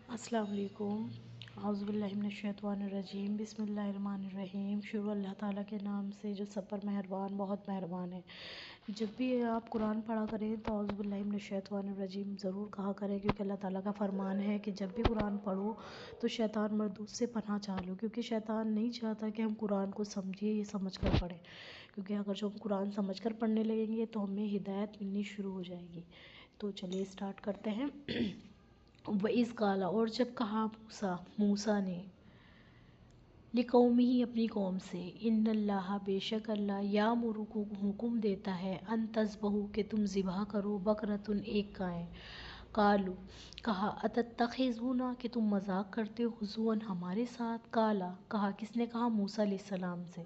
السلام علیکم۔ اعوذ باللہ من الشیطان الرجیم، بسم اللہ الرحمن الرحیم۔ شروع اللہ تعالیٰ کے نام سے جو سب پر مہربان بہت مہربان ہے۔ جب بھی آپ قرآن پڑھا کریں تو اعوذ باللہ من الشیطان الرجیم ضرور کہا کریں، کیونکہ اللہ تعالیٰ کا فرمان ہے کہ جب بھی قرآن پڑھو تو شیطان مردود سے پناہ چاہ لو، کیونکہ شیطان نہیں چاہتا کہ ہم قرآن کو سمجھیں، یہ سمجھ کر پڑھیں، کیونکہ اگر جو ہم قرآن سمجھ کر پڑھنے لگیں گے تو ہمیں ہدایت ملنی شروع ہو جائے گی۔ تو چلیے اسٹارٹ کرتے ہیں۔ وَإِذْ قَالَ، اور جب کہا موسیٰ نے لِقَوْمِهِ، اپنی قوم سے، اِنَّ اللَّهَ، بے شک اللہ، یَأْمُرُکُم، حکم دیتا ہے، ان تذبحوا، کہ تم ذبح کرو، بقرۃ، ایک گائے۔ قالوا، کہا، اتتخذونا، کہ تم مذاق کرتے ہو، ہزوا، ہمارے ساتھ۔ قالا، کہا، کس نے کہا؟ موسیٰ علیہ السلام سے۔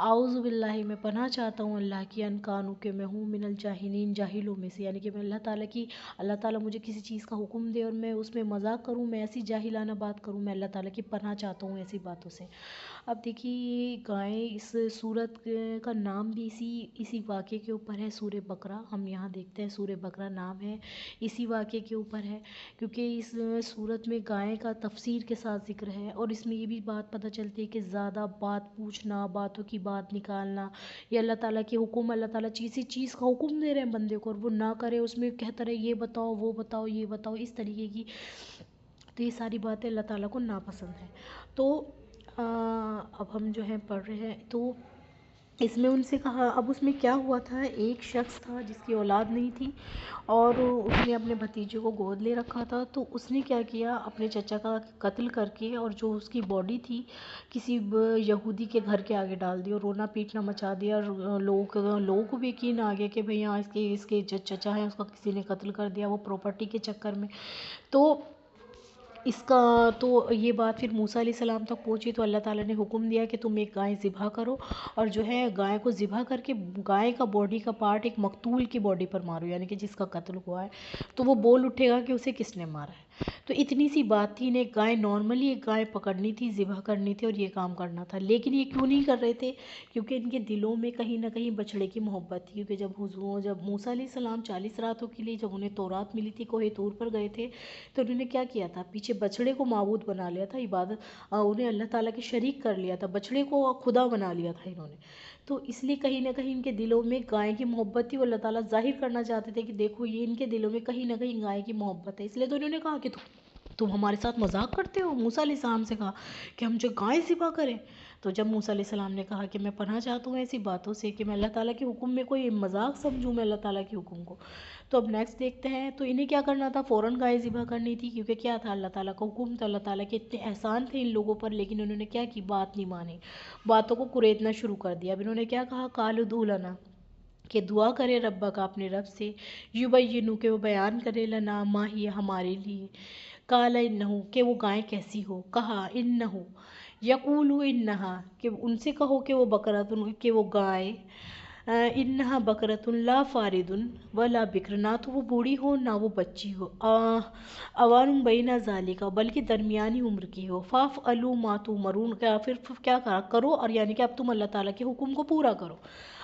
اعوذ باللہ، میں پناہ چاہتا ہوں اللہ کی، ان کانوا، کہ میں ہوں، من الجاہلین، جاہلوں میں سے، یعنی کہ میں اللہ تعالیٰ مجھے کسی چیز کا حکم دے اور میں اس میں مذاق کروں، میں ایسی جاہلانہ بات کروں، میں اللہ تعالیٰ کی پناہ چاہتا ہوں ایسی باتوں سے۔ اب دیکھیے، گائیں اس سورت کا نام بھی اسی واقعے کے اوپر ہے، سورہ بقرہ۔ ہم یہاں دیکھتے ہیں سورہ بقرہ نام ہے، اسی واقعے کے اوپر ہے، کیونکہ اس سورت میں گائے کا تفسیر کے ساتھ ذکر ہے، اور اس میں یہ بھی بات پتہ چلتی ہے کہ زیادہ بات پوچھنا، باتوں کی بات نکالنا، یہ اللہ تعالیٰ کے حکم، اللہ تعالیٰ کسی چیز کا حکم دے رہے ہیں بندے کو اور وہ نہ کرے، اس میں کہتا رہے یہ بتاؤ وہ بتاؤ یہ بتاؤ، اس طریقے کی، تو یہ ساری باتیں اللہ تعالیٰ کو ناپسند ہیں۔ تو اب ہم جو ہیں پڑھ رہے ہیں، تو اس میں ان سے کہا، اب اس میں کیا ہوا تھا، ایک شخص تھا جس کی اولاد نہیں تھی، اور اس نے اپنے بھتیجے کو گود لے رکھا تھا، تو اس نے کیا کیا، اپنے چچا کا قتل کر کے، اور جو اس کی باڈی تھی کسی یہودی کے گھر کے آگے ڈال دی، اور رونا پیٹنا مچا دیا، اور لوگوں کو بھی یقین آ گیا کہ بھئی ہاں اس کے جو چچا ہیں اس کا کسی نے قتل کر دیا، وہ پراپرٹی کے چکر میں۔ تو اس کا تو یہ بات پھر موسیٰ علیہ السلام تک پہنچی، تو اللہ تعالیٰ نے حکم دیا کہ تم ایک گائے ذبح کرو، اور جو ہے گائے کو ذبح کر کے گائے کا باڈی کا پارٹ ایک مقتول کی باڈی پر مارو، یعنی کہ جس کا قتل ہوا ہے، تو وہ بول اٹھے گا کہ اسے کس نے مارا ہے۔ تو اتنی سی بات تھی، انہیں گائے نارملی ایک گائے پکڑنی تھی، ذبح کرنی تھی اور یہ کام کرنا تھا، لیکن یہ کیوں نہیں کر رہے تھے؟ کیونکہ ان کے دلوں میں کہیں نہ کہیں بچڑے کی محبت تھی، کیونکہ جب موسیٰ علیہ السلام 40 راتوں کے لیے جب انہیں تورات ملی تھی، کوہ طور پر گئے تھے، تو انہوں نے کیا کیا تھا، پیچھے بچڑے کو معبود بنا لیا تھا، انہیں اللہ تعالیٰ کے شریک کر لیا تھا، بچڑے کو خدا بنا لیا تھا انہوں نے۔ تو اس لیے کہیں نہ کہیں ان کے دلوں میں گائے کی محبت تھی، وہ اللہ تعالیٰ ظاہر کرنا چاہتے تھے کہ دیکھو یہ ان کے دلوں میں کہیں نہ کہیں گائے کی محبت ہے، اس لیے تو انہوں نے کہا کہ تم ہمارے ساتھ مذاق کرتے ہو۔ موسیٰ علیہ السلام سے کہا کہ ہم جو گائے ذبح کریں، تو جب موسیٰ علیہ السلام نے کہا کہ میں پناہ چاہتا ہوں ایسی باتوں سے کہ میں اللہ تعالیٰ کے حکم میں کوئی مذاق سمجھوں میں اللہ تعالیٰ کے حکم کو، تو اب نیکسٹ دیکھتے ہیں۔ تو انہیں کیا کرنا تھا، فوراً گائے ذبح کرنی تھی، کیونکہ کیا تھا، اللہ تعالیٰ کا حکم تھا، اللہ تعالیٰ کے اتنے احسان تھے ان لوگوں پر، لیکن انہوں نے کیا کی، بات نہیں مانی، باتوں کو کریدنا شروع کر دیا۔ اب انہوں نے کیا کہا، قالوا ادع لنا، کہ دعا کرے ربک، اپنے رب سے، یبین، کہ وہ بیان کرے، لنا، ما ہی، ہمارے لیے، قال انہو، کہ وہ گائے کیسی ہو، کہا، انہو، یقول انہا، کہ ان سے کہو کہ وہ بقرۃ، کہ وہ گائے، انہا بقرۃ لا فارض ولا بکر، نہ تو وہ بوڑھی ہو نہ وہ بچی ہو، اوان بین ذالک، بلکہ درمیانی عمر کی ہو، فافعلوا ما تؤمرون، پھر کیا کرو، اور یعنی کہ اب تم اللہ تعالیٰ کے حکم کو پورا کرو۔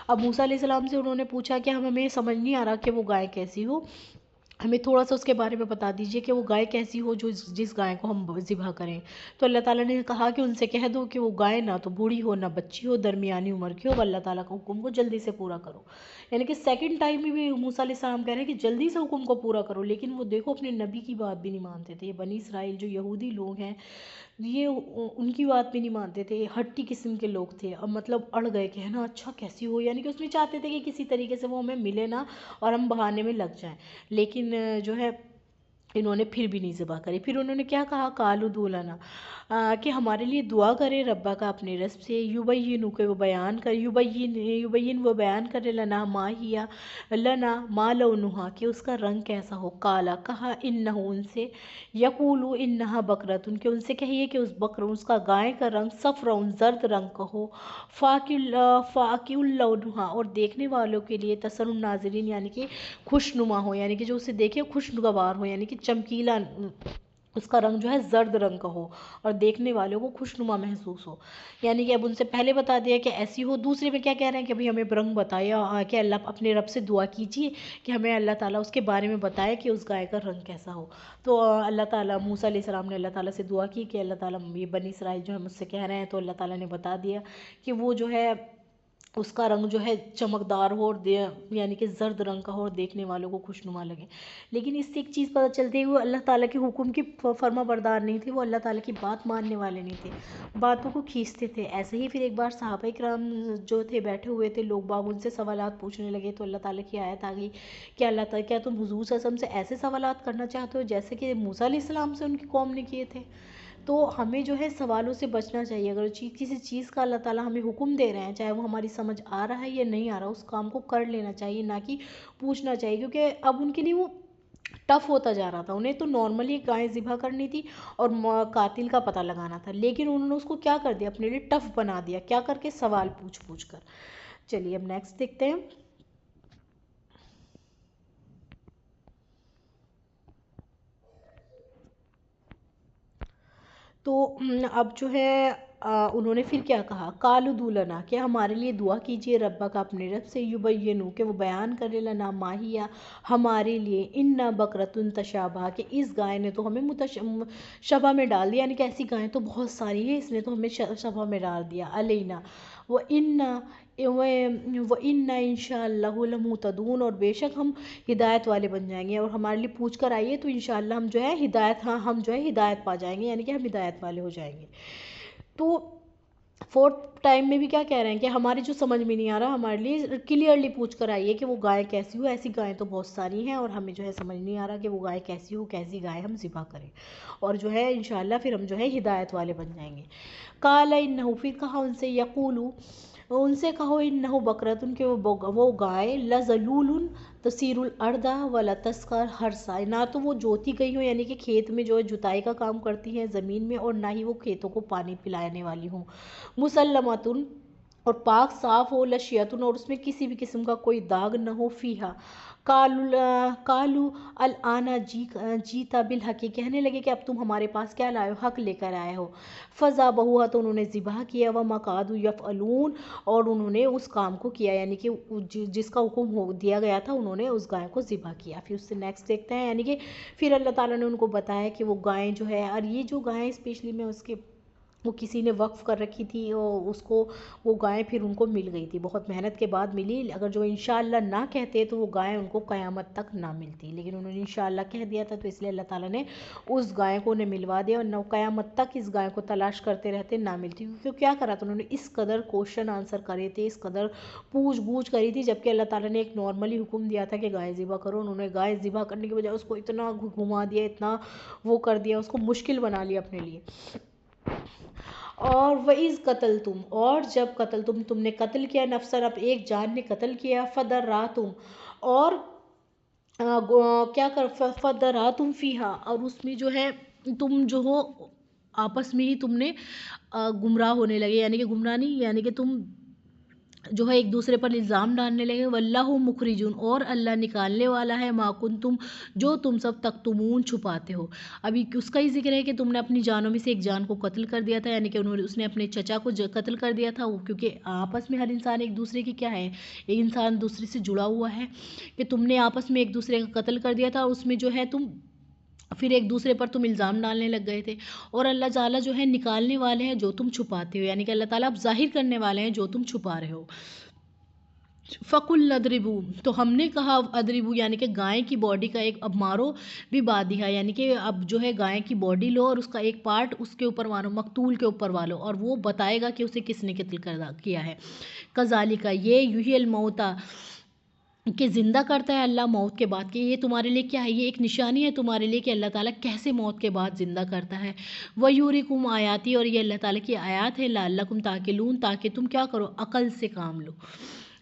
اب موسیٰ علیہ السلام سے انہوں نے پوچھا کہ ہمیں سمجھ نہیں آ رہا کہ وہ گائے کیسی ہو، ہمیں تھوڑا سا اس کے بارے میں بتا دیجئے کہ وہ گائے کیسی ہو جس گائے کو ہم ذبح کریں۔ تو اللہ تعالیٰ نے کہا کہ ان سے کہہ دو کہ وہ گائے نہ تو بوڑھی ہو نہ بچی ہو، درمیانی عمر کی ہو، اللہ تعالیٰ کا حکم کو جلدی سے پورا کرو۔ یعنی کہ سیکنڈ ٹائم میں بھی موسیٰ علیہ السلام کہہ رہے ہیں کہ جلدی سے حکم کو پورا کرو، لیکن وہ دیکھو اپنے نبی کی بات بھی نہیں مانتے تھے۔ یہ بنی اسرائیل جو یہودی لوگ ہیں، یہ ان کی بات بھی نہیں مانتے تھے، ہٹی قسم کے لوگ تھے، اب مطلب اڑ گئے کہ ہے نا اچھا کیسی ہو، یعنی کہ اس میں چاہتے تھے کہ کسی طریقے سے وہ ہمیں ملے نا اور ہم بہانے میں لگ جائیں، لیکن جو ہے انہوں نے پھر بھی نہیں ذبح کری۔ پھر انہوں نے کیا کہا، قالوا ادع لنا، کہ ہمارے لیے دعا کرے ربا کا، اپنے رب سے، یبین، کہ وہ بیان کرے، یبین وہ بیان کرے، لنا ما ہیا، لنا ما لونہا، کہ اس کا رنگ کیسا ہو، قالا، کہا، انہو، ان سے، یقول انہا بقرۃ، کہ ان سے کہیے کہ اس کا گائے کا رنگ صفراء، زرد رنگ کا ہو، فاقع لونہا، اور دیکھنے والوں کے لیے تسر الناظرین، یعنی کہ خوش نما ہو، یعنی کہ جو اسے دیکھے خوشگوار ہو، یعنی کہ چمکیلا اس کا رنگ جو ہے زرد رنگ کا ہو اور دیکھنے والوں کو خوشنما محسوس ہو. یعنی کہ اب ان سے پہلے بتا دیا کہ ایسی ہو. دوسرے میں کیا کہہ رہے ہیں کہ ابھی ہمیں رنگ بتایا کہ اللہ اپنے رب سے دعا کیجیے کہ ہمیں اللہ تعالیٰ اس کے بارے میں بتائے کہ اس گائے کا رنگ کیسا ہو. تو اللہ تعالیٰ موسیٰ علیہ السلام نے اللہ تعالیٰ سے دعا کی کہ اللہ تعالیٰ یہ بنی اسرائیل جو ہے مجھ سے کہہ رہے ہیں. تو اللہ تعالیٰ نے بتا دیا کہ وہ جو ہے اس کا رنگ جو ہے چمکدار ہو اور یعنی کہ زرد رنگ کا ہو اور دیکھنے والوں کو خوشنما لگے. لیکن اس سے ایک چیز پتہ چلتی ہے وہ اللہ تعالیٰ کے حکم کی فرما بردار نہیں تھے. وہ اللہ تعالیٰ کی بات ماننے والے نہیں تھے, باتوں کو کھینچتے تھے. ایسے ہی پھر ایک بار صحابہ کرام جو تھے بیٹھے ہوئے تھے, لوگ باغ ان سے سوالات پوچھنے لگے. تو اللہ تعالیٰ کی آیت آ گئی کہ اللہ تعالیٰ کیا تم حضور صلی اللہ علیہ وسلم سے ایسے سوالات کرنا چاہتے ہو جیسے کہ موسیٰ علیہ السلام سے ان کی قوم نے کیے تھے. تو ہمیں جو ہے سوالوں سے بچنا چاہیے. اگر کسی چیز کا اللہ تعالیٰ ہمیں حکم دے رہے ہیں, چاہے وہ ہماری سمجھ آ رہا ہے یا نہیں آ رہا, اس کام کو کر لینا چاہیے, نہ کہ پوچھنا چاہیے. کیونکہ اب ان کے لیے وہ ٹف ہوتا جا رہا تھا. انہیں تو نارملی گائے ذبح کرنی تھی اور قاتل کا پتہ لگانا تھا, لیکن انہوں نے اس کو کیا کر دیا, اپنے لیے ٹف بنا دیا. کیا کر کے؟ سوال پوچھ کر. چلیے اب نیکسٹ دیکھتے ہیں. تو اب جو ہے انہوں نے پھر کیا کہا, قالوا ادع لنا, کہ ہمارے لیے دعا کیجیے, ربک اپنے رب سے, یبینو, کہ وہ بیان کرے, لنا ماہیا, ہمارے لیے, انا بقرۃ تشابہ, کہ اس گائے نے تو ہمیں شبہ میں ڈال دیا. یعنی کہ ایسی گائیں تو بہت ساری ہیں, اس نے تو ہمیں شبہ میں ڈال دیا. علینا وَإِنَّا إِنشَاءَ لَمُهْتَدُونَ, اور بے شک ہم ہدایت والے بن جائیں گے. اور ہمارے لیے پوچھ کر آئیے تو انشاءاللہ ہم جو ہے ہم جو ہے ہدایت پا جائیں گے, یعنی کہ ہم ہدایت والے ہو جائیں گے. تو فورتھ ٹائم میں بھی کیا کہہ رہے ہیں کہ ہماری جو سمجھ میں نہیں آ رہا, ہمارے لیے کلیئرلی پوچھ کر آئیے کہ وہ گائے کیسی ہو. ایسی گائیں تو بہت ساری ہیں اور ہمیں جو ہے سمجھ نہیں آ رہا کہ وہ گائے کیسی ہو, کیسی گائے ہم ذبح کریں, اور جو ہے انشاءاللہ پھر ہم جو ہے ہدایت والے بن جائیں گے. قال انہ, پھر کہا ان سے, یقولو, ان سے کہو, انہ بقرۃ, کہ وہ گائے, لذلول تثیر الارض ولا تسقی حرثا, نہ تو وہ جوتی گئی ہو, یعنی کہ کھیت میں جو ہے جتائی کا کام کرتی ہیں زمین میں, اور نہ ہی وہ کھیتوں کو پانی پلانے والی ہوں. مسلمۃ, اور پاک صاف ہو, لشیۃ, اور اس میں کسی بھی قسم کا کوئی داغ نہ ہو, فیہا, قالوا الآن جیتا بالحق, کہنے لگے کہ اب تم ہمارے پاس کیا لائے ہو, حق لے کر آئے ہو. فذبحوها, تو انہوں نے ذبح کیا. وما كادوا يفعلون, اور انہوں نے اس کام کو کیا, یعنی کہ جس کا حکم دیا گیا تھا انہوں نے اس گائے کو ذبح کیا. پھر اس سے نیکسٹ دیکھتے ہیں, یعنی کہ پھر اللہ تعالیٰ نے ان کو بتایا کہ وہ گائیں جو ہے, اور یہ جو گائیں اسپیشلی میں اس کے وہ کسی نے وقف کر رکھی تھی, اور اس کو وہ گائیں پھر ان کو مل گئی تھی, بہت محنت کے بعد ملی. اگر جو انشاءاللہ نہ کہتے تو وہ گائیں ان کو قیامت تک نہ ملتی, لیکن انہوں نے انشاءاللہ کہہ دیا تھا, تو اس لیے اللہ تعالیٰ نے اس گائے کو انہیں ملوا دیا, اور نہ قیامت تک اس گائے کو تلاش کرتے رہتے, نہ ملتی. کیونکہ کیا کرا تھا انہوں نے, اس قدر کوشچن آنسر کرے تھے, اس قدر پوچھ گوچھ کری تھی, جبکہ اللہ تعالیٰ نے ایک نارملی حکم دیا تھا کہ گائے ذبح کرو. انہوں نے گائے ذبح کرنے کے بجائے اس کو اتنا گھما دیا, اتنا وہ کر دیا, اس کو مشکل بنا لیا اپنے لیے. اور وَإِذْ قَتَلْتُمْ, اور جب تم نے قتل کیا, نفساً, اب ایک جان نے قتل کیا, فَدَرَّأْتُمْ, اور کیا کر, فَدَرَّأْتُمْ فِيهَا, اور اس میں جو ہے تم جو ہو آپس میں ہی تم نے گمراہ ہونے لگے, یعنی کہ گمراہ نہیں, یعنی کہ تم جو ہے ایک دوسرے پر الزام ڈالنے لگے. واللہ مخرجون, اور اللہ نکالنے والا ہے, ما کنتم, جو تم سب تکتمون, چھپاتے ہو. ابھی اس کا ہی ذکر ہے کہ تم نے اپنی جانوں میں سے ایک جان کو قتل کر دیا تھا, یعنی کہ اس نے اپنے چچا کو قتل کر دیا تھا, کیونکہ آپس میں ہر انسان ایک دوسرے کی کیا ہے, ایک انسان دوسرے سے جڑا ہوا ہے, کہ تم نے آپس میں ایک دوسرے کا قتل کر دیا تھا, اور اس میں جو ہے تم پھر ایک دوسرے پر تم الزام ڈالنے لگ گئے تھے. اور اللہ تعالیٰ جو ہے نکالنے والے ہیں جو تم چھپاتے ہو, یعنی کہ اللہ تعالیٰ اب ظاہر کرنے والے ہیں جو تم چھپا رہے ہو. فَقُلْ اضْرِبُوا, تو ہم نے کہا اضربو, یعنی کہ گائے کی باڈی کا ایک, اب مارو, بِبَعْضِہَا, یعنی کہ اب جو ہے گائے کی باڈی لو اور اس کا ایک پارٹ اس کے اوپر مارو, مقتول کے اوپر والو, اور وہ بتائے گا کہ اسے کس نے قتل کیا ہے. کذالک, یہ یحیی الموتیٰ, کہ زندہ کرتا ہے اللہ موت کے بعد, کہ یہ تمہارے لیے کیا ہے, یہ ایک نشانی ہے تمہارے لیے کہ اللہ تعالیٰ کیسے موت کے بعد زندہ کرتا ہے. وَيُرِيكُمْ آیاتی, اور یہ اللہ تعالیٰ کی آیات ہے, لَعَلَّكُمْ تَعْقِلُونَ, تاکہ تم کیا کرو, عقل سے کام لو.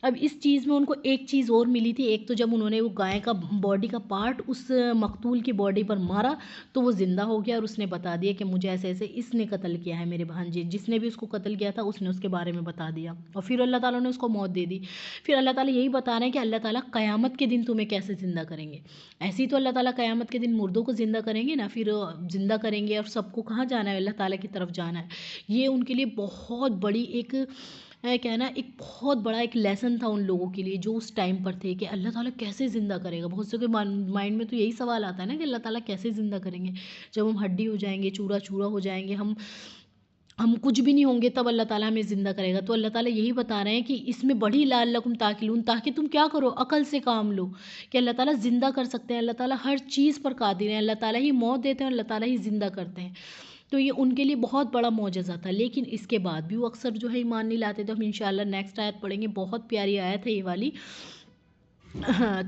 اب اس چیز میں ان کو ایک چیز اور ملی تھی، ایک تو جب انہوں نے وہ گائے کا باڈی کا پارٹ اس مقتول کی باڈی پر مارا تو وہ زندہ ہو گیا، اور اس نے بتا دیا کہ مجھے ایسے ایسے اس نے قتل کیا ہے، میرے بھانجے جس نے بھی اس کو قتل کیا تھا اس نے اس کے بارے میں بتا دیا، اور پھر اللہ تعالیٰ نے اس کو موت دے دی۔ پھر اللہ تعالیٰ یہی بتا رہے ہیں کہ اللہ تعالیٰ قیامت کے دن تمہیں کیسے زندہ کریں گے۔ ایسے ہی تو اللہ تعالیٰ قیامت کے دن مردوں کو زندہ کریں گے نا، پھر زندہ کریں گے اور سب کو کہاں جانا ہے؟ اللہ تعالیٰ کی طرف جانا ہے۔ یہ ان کے لیے بہت بڑی ایک کہنا ایک بہت بڑا ایک لیسن تھا ان لوگوں کے لیے جو اس ٹائم پر تھے کہ اللہ تعالیٰ کیسے زندہ کرے گا۔ بہت سے کے مائنڈ میں تو یہی سوال آتا ہے نا کہ اللہ تعالیٰ کیسے زندہ کریں گے، جب ہم ہڈی ہو جائیں گے، چورا چورا ہو جائیں گے، ہم کچھ بھی نہیں ہوں گے، تب اللہ تعالیٰ ہمیں زندہ کرے گا۔ تو اللہ تعالیٰ یہی بتا رہے ہیں کہ اس میں بڑی لعلکم تعقلون، تاکہ تم کیا کرو، عقل سے کام لو کہ اللہ تعالیٰ زندہ کر سکتے ہیں، اللہ تعالیٰ ہر چیز پر قادر ہیں، اللہ تعالیٰ ہی موت دیتے ہیں اور اللہ تعالیٰ ہی زندہ کرتے ہیں۔ تو یہ ان کے لیے بہت بڑا معجزہ تھا، لیکن اس کے بعد بھی وہ اکثر جو ہے ایمان نہیں لاتے۔ تو ہم انشاءاللہ نیکسٹ آیت پڑھیں گے، بہت پیاری آیت ہے یہ والی۔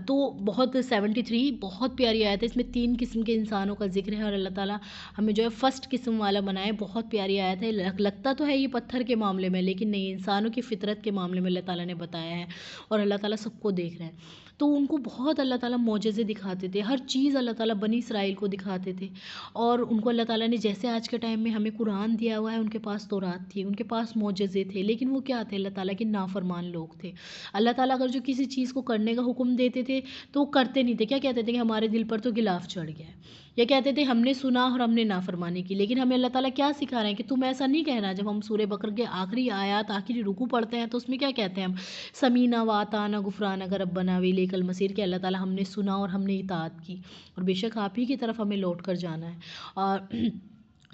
تو بہت 73 بہت پیاری آیت ہے، اس میں 3 قسم کے انسانوں کا ذکر ہے، اور اللہ تعالیٰ ہمیں جو ہے فرسٹ قسم والا بنائے۔ بہت پیاری آیت ہے، لگتا تو ہے یہ پتھر کے معاملے میں، لیکن نہیں، انسانوں کی فطرت کے معاملے میں اللہ تعالیٰ نے بتایا ہے، اور اللہ تعالیٰ سب کو دیکھ رہے ہیں۔ تو ان کو بہت اللہ تعالیٰ معجزے دکھاتے تھے، ہر چیز اللہ تعالیٰ بنی اسرائیل کو دکھاتے تھے، اور ان کو اللہ تعالیٰ نے جیسے آج کے ٹائم میں ہمیں قرآن دیا ہوا ہے، ان کے پاس تورات تھی، ان کے پاس معجزے تھے، لیکن وہ کیا تھے؟ اللہ تعالیٰ کے نافرمان لوگ تھے۔ اللہ تعالیٰ اگر جو کسی چیز کو کرنے کا حکم دیتے تھے تو وہ کرتے نہیں تھے، کیا کہتے تھے کہ ہمارے دل پر تو غلاف چڑھ گیا ہے، یا کہتے تھے ہم نے سنا اور ہم نے نافرمانی کی۔ لیکن ہمیں اللہ تعالیٰ کیا سکھا رہے ہیں کہ تم ایسا نہیں کہنا۔ جب ہم سورہ بقرہ کے آخری آیات، آخری رکوع پڑھتے ہیں تو اس میں کیا کہتے ہیں ہم؟ سمینا و اطعنا غفرانک ربنا و الیک المصیر، کہ اللہ تعالیٰ ہم نے سنا اور ہم نے اطاعت کی، اور بے شک آپ ہی کی طرف ہمیں لوٹ کر جانا ہے۔ اور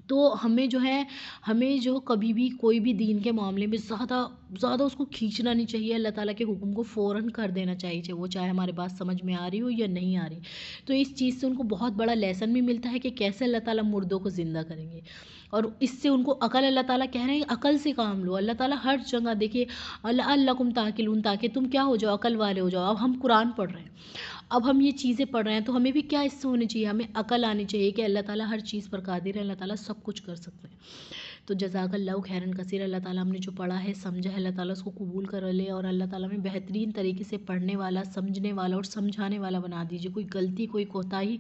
تو ہمیں جو ہے، ہمیں جو کبھی بھی کوئی بھی دین کے معاملے میں زیادہ اس کو کھینچنا نہیں چاہیے، اللہ تعالیٰ کے حکم کو فوراً کر دینا چاہیے، وہ چاہے ہمارے بات سمجھ میں آ رہی ہو یا نہیں آ رہی۔ تو اس چیز سے ان کو بہت بڑا لیسن بھی ملتا ہے کہ کیسے اللہ تعالیٰ مردوں کو زندہ کریں گے، اور اس سے ان کو عقل، اللہ تعالیٰ کہہ رہے ہیں عقل سے کام لو۔ اللہ تعالیٰ ہر جگہ دیکھیے لعلکم تعقلون، تاکہ تم کیا ہو جاؤ، عقل والے ہو جاؤ۔ اب ہم قرآن پڑھ رہے ہیں، اب ہم یہ چیزیں پڑھ رہے ہیں، تو ہمیں بھی کیا اس سے ہونی چاہیے؟ ہمیں عقل آنی چاہیے کہ اللہ تعالیٰ ہر چیز پر قادر ہے، اللہ تعالیٰ سب کچھ کر سکتے ہیں۔ تو جزاک اللہ خیراً کثیر، اللہ تعالیٰ ہم نے جو پڑھا ہے، سمجھا ہے، اللہ تعالیٰ اس کو قبول کر لے، اور اللہ تعالیٰ ہمیں بہترین طریقے سے پڑھنے والا، سمجھنے والا اور سمجھانے والا بنا دیجیے۔ کوئی غلطی، کوئی کوتاہی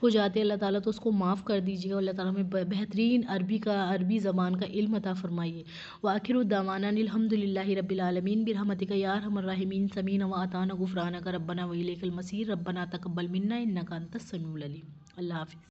ہو جاتے ہیں اللہ تعالیٰ تو اس کو معاف کر دیجیے، اور اللہ تعالیٰ ہمیں بہترین عربی زبان کا علم عطا فرمائیے۔ وآخر دعوانا الحمد للہ رب العالمین برحمتک یا ارحم الراحمین سمینا و اطعنا غفرانک ربنا و الیک المصیر ربنا تقبل منا انک انت السمیع العلیم۔ اللہ حافظ۔